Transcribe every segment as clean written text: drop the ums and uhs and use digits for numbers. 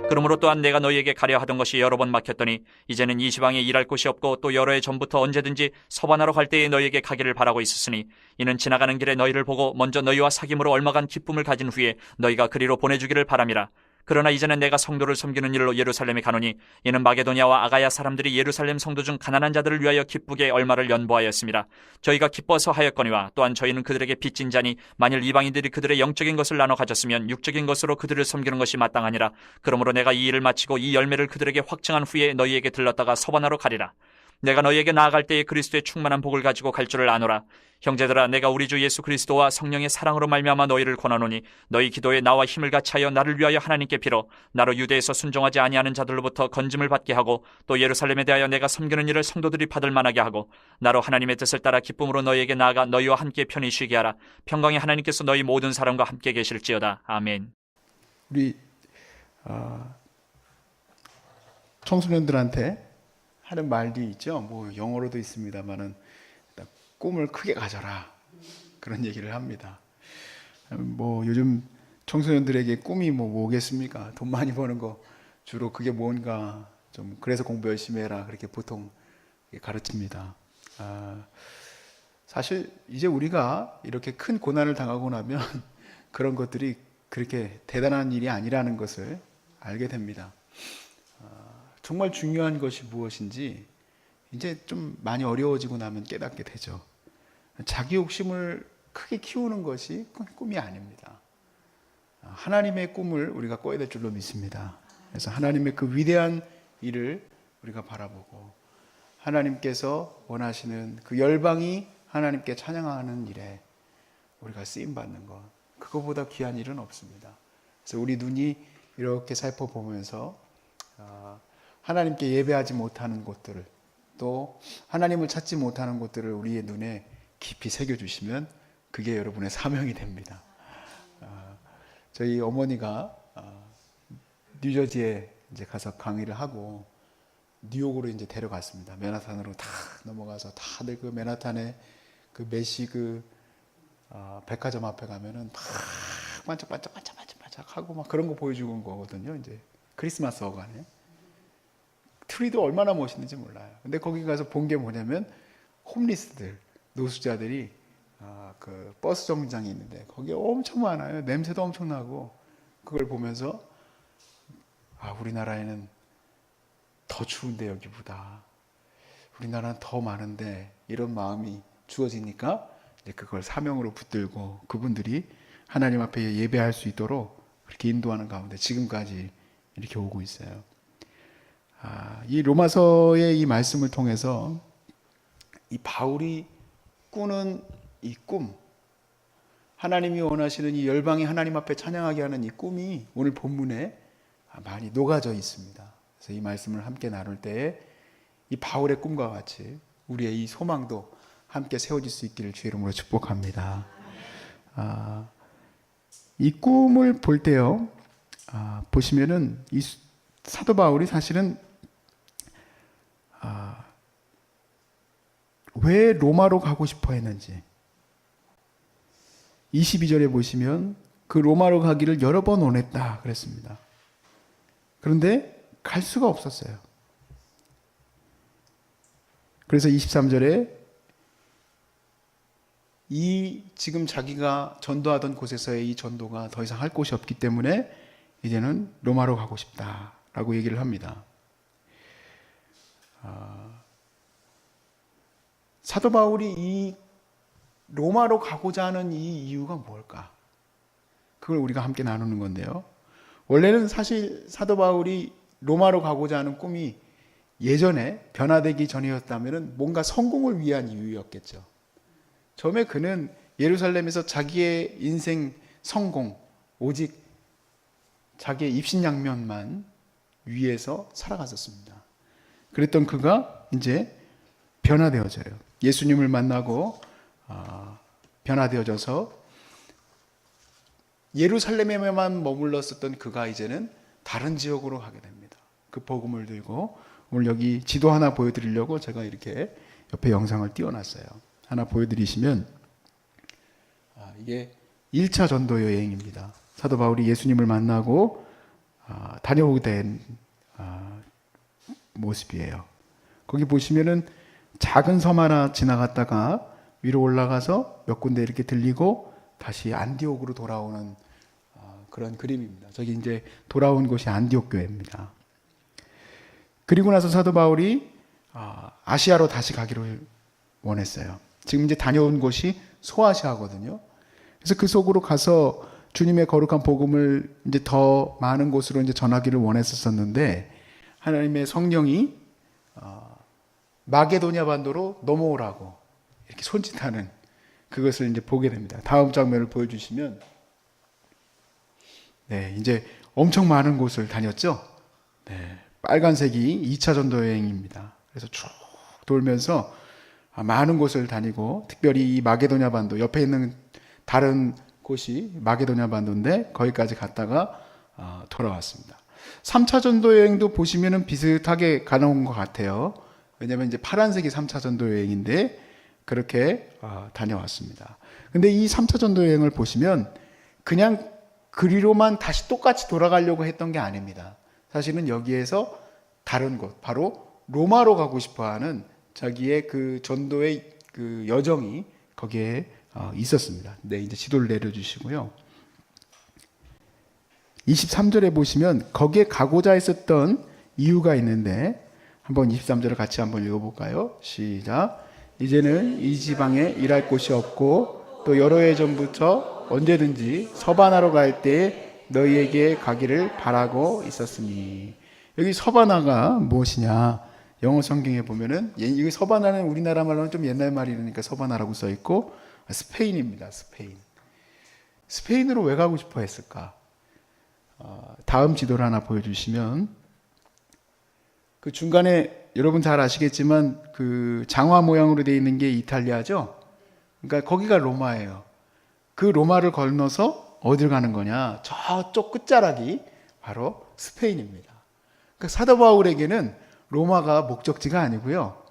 그러므로 또한 내가 너희에게 가려 하던 것이 여러 번 막혔더니 이제는 이 지방에 일할 곳이 없고 또 여러 해 전부터 언제든지 서반하러 갈 때에 너희에게 가기를 바라고 있었으니 이는 지나가는 길에 너희를 보고 먼저 너희와 사귐으로 얼마간 기쁨을 가진 후에 너희가 그리로 보내주기를 바람이라. 그러나 이제는 내가 성도를 섬기는 일로 예루살렘에 가노니 이는 마게도냐와 아가야 사람들이 예루살렘 성도 중 가난한 자들을 위하여 기쁘게 얼마를 연보하였습니다. 저희가 기뻐서 하였거니와 또한 저희는 그들에게 빚진 자니 만일 이방인들이 그들의 영적인 것을 나눠 가졌으면 육적인 것으로 그들을 섬기는 것이 마땅하니라. 그러므로 내가 이 일을 마치고 이 열매를 그들에게 확증한 후에 너희에게 들렀다가 서반하러 가리라. 내가 너희에게 나아갈 때에 그리스도의 충만한 복을 가지고 갈 줄을 아노라. 형제들아, 내가 우리 주 예수 그리스도와 성령의 사랑으로 말미암아 너희를 권하노니 너희 기도에 나와 힘을 같이하여 나를 위하여 하나님께 빌어 나로 유대에서 순종하지 아니하는 자들로부터 건짐을 받게 하고 또 예루살렘에 대하여 내가 섬기는 일을 성도들이 받을 만하게 하고 나로 하나님의 뜻을 따라 기쁨으로 너희에게 나아가 너희와 함께 편히 쉬게 하라. 평강의 하나님께서 너희 모든 사람과 함께 계실지어다. 아멘. 우리 청소년들한테 하는 말이 있죠. 뭐 영어로도 있습니다만은 꿈을 크게 가져라, 그런 얘기를 합니다. 뭐 요즘 청소년들에게 꿈이 뭐겠습니까? 돈 많이 버는 거, 주로 그게 뭔가 좀 그래서 공부 열심히 해라, 그렇게 보통 가르칩니다. 사실 이제 우리가 이렇게 큰 고난을 당하고 나면 그런 것들이 그렇게 대단한 일이 아니라는 것을 알게 됩니다. 정말 중요한 것이 무엇인지 이제 좀 많이 어려워지고 나면 깨닫게 되죠. 자기 욕심을 크게 키우는 것이 꿈이 아닙니다. 하나님의 꿈을 우리가 꿔야 될 줄로 믿습니다. 그래서 하나님의 그 위대한 일을 우리가 바라보고 하나님께서 원하시는 그 열방이 하나님께 찬양하는 일에 우리가 쓰임받는 것, 그거보다 귀한 일은 없습니다. 그래서 우리 눈이 이렇게 살펴보면서 하나님께 예배하지 못하는 곳들을, 또 하나님을 찾지 못하는 곳들을 우리의 눈에 깊이 새겨주시면 그게 여러분의 사명이 됩니다. 저희 어머니가 뉴저지에 이제 가서 강의를 하고 뉴욕으로 이제 데려갔습니다. 맨하탄으로 다 넘어가서 다들 그 맨하탄에 그 메시 백화점 앞에 가면은 막 반짝반짝하고 막 그런 거 보여주는 거거든요. 이제 크리스마스 어간에. 트리도 얼마나 멋있는지 몰라요. 근데 거기 가서 본 게 뭐냐면 홈리스들, 노숙자들이 그 버스 정류장이 있는데 거기에 엄청 많아요. 냄새도 엄청 나고, 그걸 보면서 우리나라에는 더 추운데 여기보다 우리나라는 더 많은데, 이런 마음이 주어지니까 이제 그걸 사명으로 붙들고 그분들이 하나님 앞에 예배할 수 있도록 그렇게 인도하는 가운데 지금까지 이렇게 오고 있어요. 이 로마서의 이 말씀을 통해서 이 바울이 꾸는 이 꿈, 하나님이 원하시는 이 열방이 하나님 앞에 찬양하게 하는 이 꿈이 오늘 본문에 많이 녹아져 있습니다. 그래서 이 말씀을 함께 나눌 때에 이 바울의 꿈과 같이 우리의 이 소망도 함께 세워질 수 있기를 주의 이름으로 축복합니다. 이 꿈을 볼 때요, 보시면은 이 사도 바울이 사실은 왜 로마로 가고 싶어 했는지 22절에 보시면 그 로마로 가기를 여러 번 원했다 그랬습니다. 그런데 갈 수가 없었어요. 그래서 23절에 이 지금 자기가 전도하던 곳에서의 이 전도가 더 이상 할 곳이 없기 때문에 이제는 로마로 가고 싶다라고 얘기를 합니다. 사도 바울이 이 로마로 가고자 하는 이 이유가 뭘까? 그걸 우리가 함께 나누는 건데요. 원래는 사실 사도 바울이 로마로 가고자 하는 꿈이 예전에 변화되기 전이었다면 뭔가 성공을 위한 이유였겠죠. 처음에 그는 예루살렘에서 자기의 인생 성공, 오직 자기의 입신양면만 위해서 살아갔었습니다. 그랬던 그가 이제 변화되어져요. 예수님을 만나고 변화되어져서 예루살렘에만 머물렀었던 그가 이제는 다른 지역으로 가게 됩니다. 그 복음을 들고 오늘 여기 지도 하나 보여드리려고 제가 이렇게 옆에 영상을 띄워놨어요. 하나 보여드리시면 이게 1차 전도 여행입니다. 사도 바울이 예수님을 만나고 다녀오게 된 모습이에요. 거기 보시면은 작은 섬 하나 지나갔다가 위로 올라가서 몇 군데 이렇게 들리고 다시 안디옥으로 돌아오는 그런 그림입니다. 저기 이제 돌아온 곳이 안디옥 교회입니다. 그리고 나서 사도 바울이 아시아로 다시 가기를 원했어요. 지금 이제 다녀온 곳이 소아시아거든요. 그래서 그 속으로 가서 주님의 거룩한 복음을 이제 더 많은 곳으로 이제 전하기를 원했었는데 하나님의 성령이 마게도냐 반도로 넘어오라고 이렇게 손짓하는 그것을 이제 보게 됩니다. 다음 장면을 보여주시면, 네, 이제 엄청 많은 곳을 다녔죠. 네, 빨간색이 2차 전도 여행입니다. 그래서 쭉 돌면서 많은 곳을 다니고, 특별히 이 마게도냐 반도 옆에 있는 다른 곳이 마게도냐 반도인데 거기까지 갔다가 돌아왔습니다. 3차 전도 여행도 보시면은 비슷하게 가는 것 같아요. 왜냐하면 이제 파란색이 3차 전도 여행인데 그렇게 다녀왔습니다. 근데 이 3차 전도 여행을 보시면 그냥 그리로만 다시 똑같이 돌아가려고 했던 게 아닙니다. 사실은 여기에서 다른 곳, 바로 로마로 가고 싶어하는 자기의 그 전도의 그 여정이 거기에 있었습니다. 네, 이제 지도를 내려주시고요. 23절에 보시면 거기에 가고자 했었던 이유가 있는데 한번 23절을 같이 한번 읽어볼까요? 시작. 이제는 이 지방에 일할 곳이 없고 또 여러 해 전부터 언제든지 서바나로 갈 때 너희에게 가기를 바라고 있었으니. 여기 서바나가 무엇이냐? 영어 성경에 보면은 이 서바나는 우리나라 말로는 좀 옛날 말이니까 서바나라고 써 있고 스페인입니다. 스페인. 스페인으로 왜 가고 싶어 했을까? 다음 지도를 하나 보여주시면 그 중간에 여러분 잘 아시겠지만 그 장화 모양으로 되어 있는 게 이탈리아죠. 그러니까 거기가 로마예요. 그 로마를 건너서 어디를 가는 거냐? 저쪽 끝자락이 바로 스페인입니다. 그러니까 사도 바울에게는 로마가 목적지가 아니고요.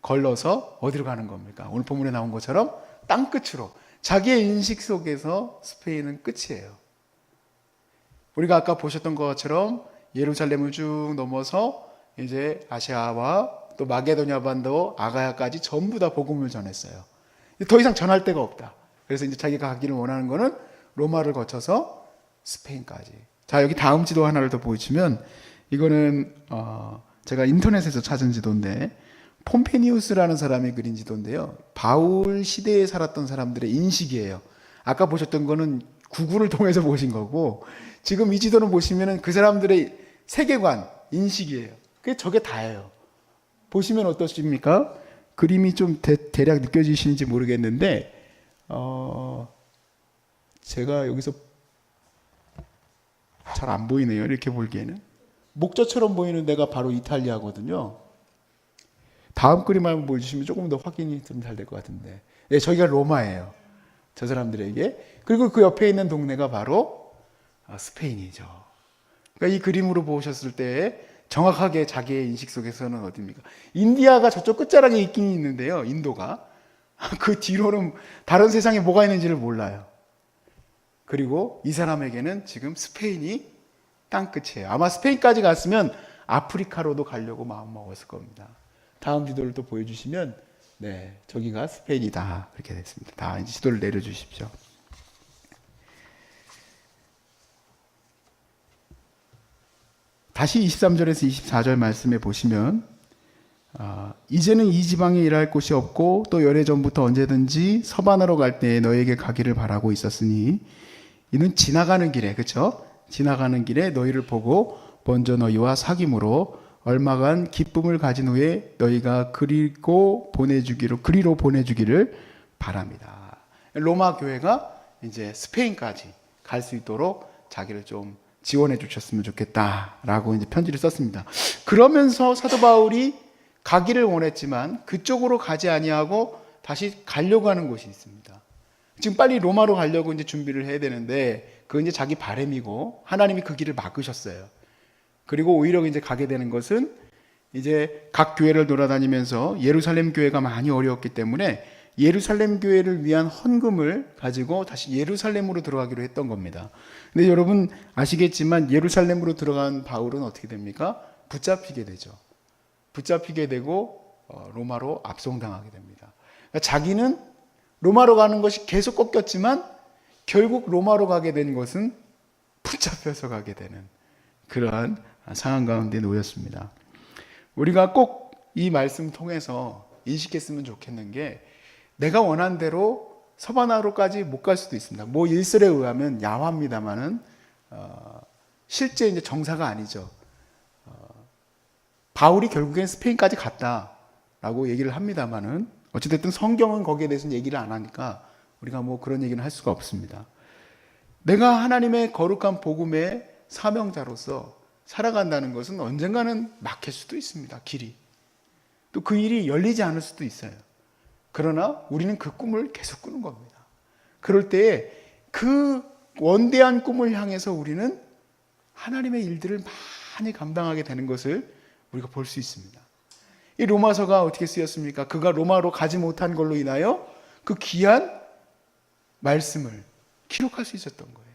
걸러서 어디로 가는 겁니까? 오늘 본문에 나온 것처럼 땅 끝으로. 자기의 인식 속에서 스페인은 끝이에요. 우리가 아까 보셨던 것처럼 예루살렘을 쭉 넘어서 이제 아시아와 또 마게도냐 반도 아가야까지 전부 다 복음을 전했어요. 더 이상 전할 데가 없다. 그래서 이제 자기가 가기를 원하는 거는 로마를 거쳐서 스페인까지. 자, 여기 다음 지도 하나를 더 보여주면 이거는 제가 인터넷에서 찾은 지도인데 폼페니우스라는 사람이 그린 지도인데요. 바울 시대에 살았던 사람들의 인식이에요. 아까 보셨던 거는 구글을 통해서 보신 거고 지금 이 지도는 보시면은 그 사람들의 세계관, 인식이에요. 그게 저게 다예요. 보시면 어떠십니까? 그림이 좀 대략 느껴지시는지 모르겠는데 제가 여기서 잘 안 보이네요. 이렇게 보기에는. 목자처럼 보이는 데가 바로 이탈리아거든요. 다음 그림 한번 보여주시면 조금 더 확인이 좀 잘 될 것 같은데. 네, 저기가 로마예요. 저 사람들에게. 그리고 그 옆에 있는 동네가 바로 스페인이죠. 그러니까 이 그림으로 보셨을 때 정확하게 자기의 인식 속에서는 어디입니까? 인디아가 저쪽 끝자락에 있긴 있는데요. 인도가. 그 뒤로는 다른 세상에 뭐가 있는지를 몰라요. 그리고 이 사람에게는 지금 스페인이 땅끝이에요. 아마 스페인까지 갔으면 아프리카로도 가려고 마음먹었을 겁니다. 다음 지도를 또 보여주시면 네, 저기가 스페인이다. 이렇게 됐습니다. 다 이제 지도를 내려주십시오. 다시 23절에서 24절 말씀에 보시면 이제는 이 지방에 일할 곳이 없고 또 열해 전부터 언제든지 서반으로 갈 때에 너에게 가기를 바라고 있었으니 이는 지나가는 길에 그렇죠? 지나가는 길에 너희를 보고 먼저 너희와 사귐으로 얼마간 기쁨을 가진 후에 너희가 그리로 보내주기를 바랍니다. 로마 교회가 이제 스페인까지 갈 수 있도록 자기를 좀 지원해 주셨으면 좋겠다라고 이제 편지를 썼습니다. 그러면서 사도 바울이 가기를 원했지만 그쪽으로 가지 아니하고 다시 가려고 하는 곳이 있습니다. 지금 빨리 로마로 가려고 이제 준비를 해야 되는데 그건 이제 자기 바람이고 하나님이 그 길을 막으셨어요. 그리고 오히려 이제 가게 되는 것은 이제 각 교회를 돌아다니면서 예루살렘 교회가 많이 어려웠기 때문에 예루살렘 교회를 위한 헌금을 가지고 다시 예루살렘으로 들어가기로 했던 겁니다. 근데 여러분 아시겠지만 예루살렘으로 들어간 바울은 어떻게 됩니까? 붙잡히게 되죠. 붙잡히게 되고 로마로 압송당하게 됩니다. 그러니까 자기는 로마로 가는 것이 계속 꺾였지만 결국 로마로 가게 된 것은 붙잡혀서 가게 되는 그러한 상황 가운데 놓였습니다. 우리가 꼭 이 말씀 통해서 인식했으면 좋겠는 게 내가 원한 대로 서바나로까지 못 갈 수도 있습니다. 뭐 일설에 의하면 야화입니다만은 실제 이제 정사가 아니죠. 바울이 결국엔 스페인까지 갔다라고 얘기를 합니다만은 어찌됐든 성경은 거기에 대해서는 얘기를 안 하니까 우리가 뭐 그런 얘기는 할 수가 없습니다. 내가 하나님의 거룩한 복음의 사명자로서 살아간다는 것은 언젠가는 막힐 수도 있습니다. 길이. 또 그 일이 열리지 않을 수도 있어요. 그러나 우리는 그 꿈을 계속 꾸는 겁니다. 그럴 때에 그 원대한 꿈을 향해서 우리는 하나님의 일들을 많이 감당하게 되는 것을 우리가 볼 수 있습니다. 이 로마서가 어떻게 쓰였습니까? 그가 로마로 가지 못한 걸로 인하여 그 귀한 말씀을 기록할 수 있었던 거예요.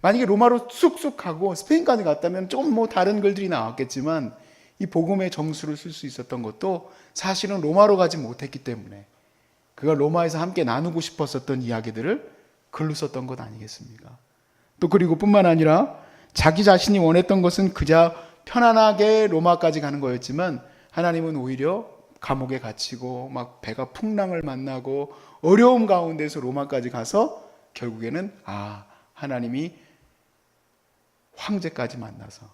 만약에 로마로 쑥쑥 가고 스페인까지 갔다면 조금 뭐 다른 글들이 나왔겠지만 이 복음의 정수를 쓸 수 있었던 것도 사실은 로마로 가지 못했기 때문에 그가 로마에서 함께 나누고 싶었었던 이야기들을 글로 썼던 것 아니겠습니까? 또 그리고 뿐만 아니라 자기 자신이 원했던 것은 그저 편안하게 로마까지 가는 거였지만 하나님은 오히려 감옥에 갇히고 막 배가 풍랑을 만나고 어려움 가운데서 로마까지 가서 결국에는 하나님이 황제까지 만나서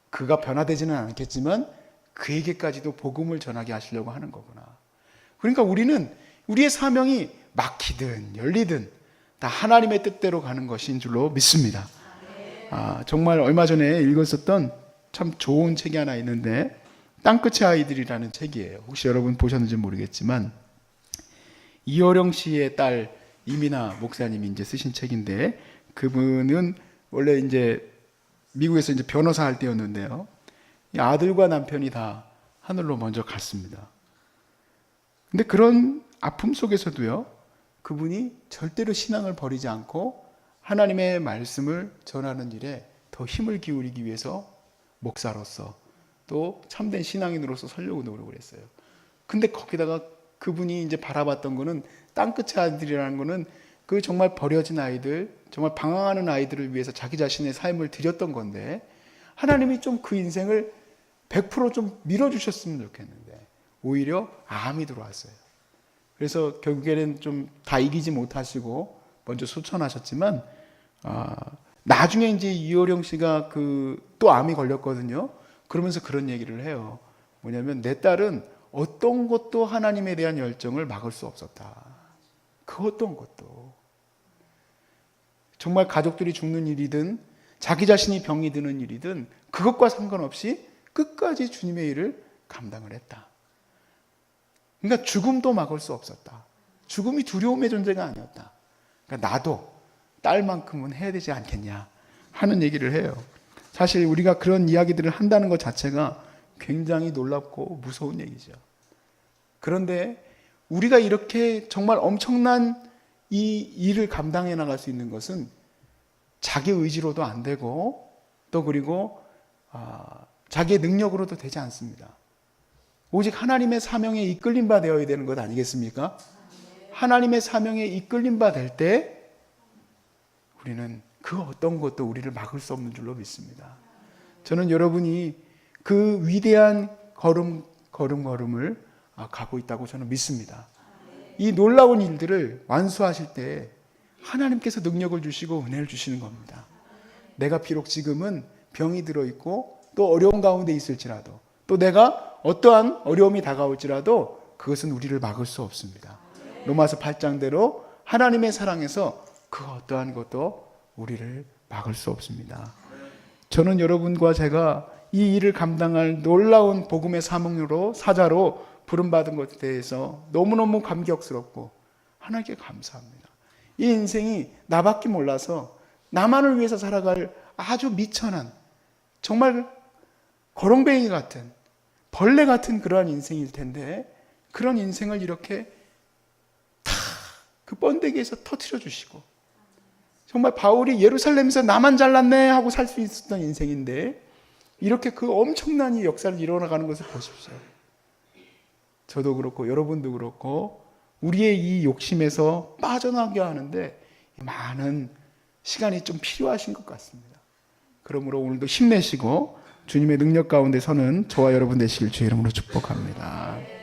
그가 변화되지는 않겠지만 그에게까지도 복음을 전하게 하시려고 하는 거구나. 그러니까 우리는 우리의 사명이 막히든 열리든 다 하나님의 뜻대로 가는 것인 줄로 믿습니다. 정말 얼마 전에 읽었었던 참 좋은 책이 하나 있는데 땅끝의 아이들이라는 책이에요. 혹시 여러분 보셨는지 모르겠지만 이어령 씨의 딸 이민아 목사님이 이제 쓰신 책인데 그분은 원래 이제 미국에서 이제 변호사 할 때였는데요. 아들과 남편이 다 하늘로 먼저 갔습니다. 근데 그런 아픔 속에서도요, 그분이 절대로 신앙을 버리지 않고 하나님의 말씀을 전하는 일에 더 힘을 기울이기 위해서 목사로서 또 참된 신앙인으로서 살려고 노력을 했어요. 근데 거기다가 그분이 이제 바라봤던 거는 땅끝의 아이들이라는 거는 그 정말 버려진 아이들, 정말 방황하는 아이들을 위해서 자기 자신의 삶을 드렸던 건데 하나님이 좀 그 인생을 100% 밀어주셨으면 좋겠는데 오히려 암이 들어왔어요. 그래서 결국에는 좀 다 이기지 못하시고 먼저 소천하셨지만 나중에 이제 이호령 씨가 또 암이 걸렸거든요. 그러면서 그런 얘기를 해요. 뭐냐면 내 딸은 어떤 것도 하나님에 대한 열정을 막을 수 없었다. 그 어떤 것도. 정말 가족들이 죽는 일이든 자기 자신이 병이 드는 일이든 그것과 상관없이 끝까지 주님의 일을 감당을 했다. 그러니까 죽음도 막을 수 없었다. 죽음이 두려움의 존재가 아니었다. 그러니까 나도 딸만큼은 해야 되지 않겠냐 하는 얘기를 해요. 사실 우리가 그런 이야기들을 한다는 것 자체가 굉장히 놀랍고 무서운 얘기죠. 그런데 우리가 이렇게 정말 엄청난 이 일을 감당해 나갈 수 있는 것은 자기 의지로도 안 되고 또 그리고 자기의 능력으로도 되지 않습니다. 오직 하나님의 사명에 이끌림 바 되어야 되는 것 아니겠습니까? 하나님의 사명에 이끌림 바 될 때 우리는 그 어떤 것도 우리를 막을 수 없는 줄로 믿습니다. 저는 여러분이 그 위대한 걸음을 가고 있다고 저는 믿습니다. 이 놀라운 일들을 완수하실 때 하나님께서 능력을 주시고 은혜를 주시는 겁니다. 내가 비록 지금은 병이 들어있고 또 어려운 가운데 있을지라도 또 내가 어떠한 어려움이 다가올지라도 그것은 우리를 막을 수 없습니다. 로마서 8장대로 하나님의 사랑에서 그 어떠한 것도 우리를 막을 수 없습니다. 저는 여러분과 제가 이 일을 감당할 놀라운 복음의 사자로 부름받은 것에 대해서 너무너무 감격스럽고 하나님께 감사합니다. 이 인생이 나밖에 몰라서 나만을 위해서 살아갈 아주 미천한 정말 거렁뱅이 같은 벌레 같은 그러한 인생일 텐데 그런 인생을 이렇게 그 번데기에서 터트려 주시고, 정말 바울이 예루살렘에서 나만 잘났네 하고 살 수 있었던 인생인데 이렇게 그 엄청난 이 역사를 일어나가는 것을 보십시오. 저도 그렇고 여러분도 그렇고 우리의 이 욕심에서 빠져나가게 하는데 많은 시간이 좀 필요하신 것 같습니다. 그러므로 오늘도 힘내시고 주님의 능력 가운데 서는 저와 여러분 되시길 주의 이름으로 축복합니다.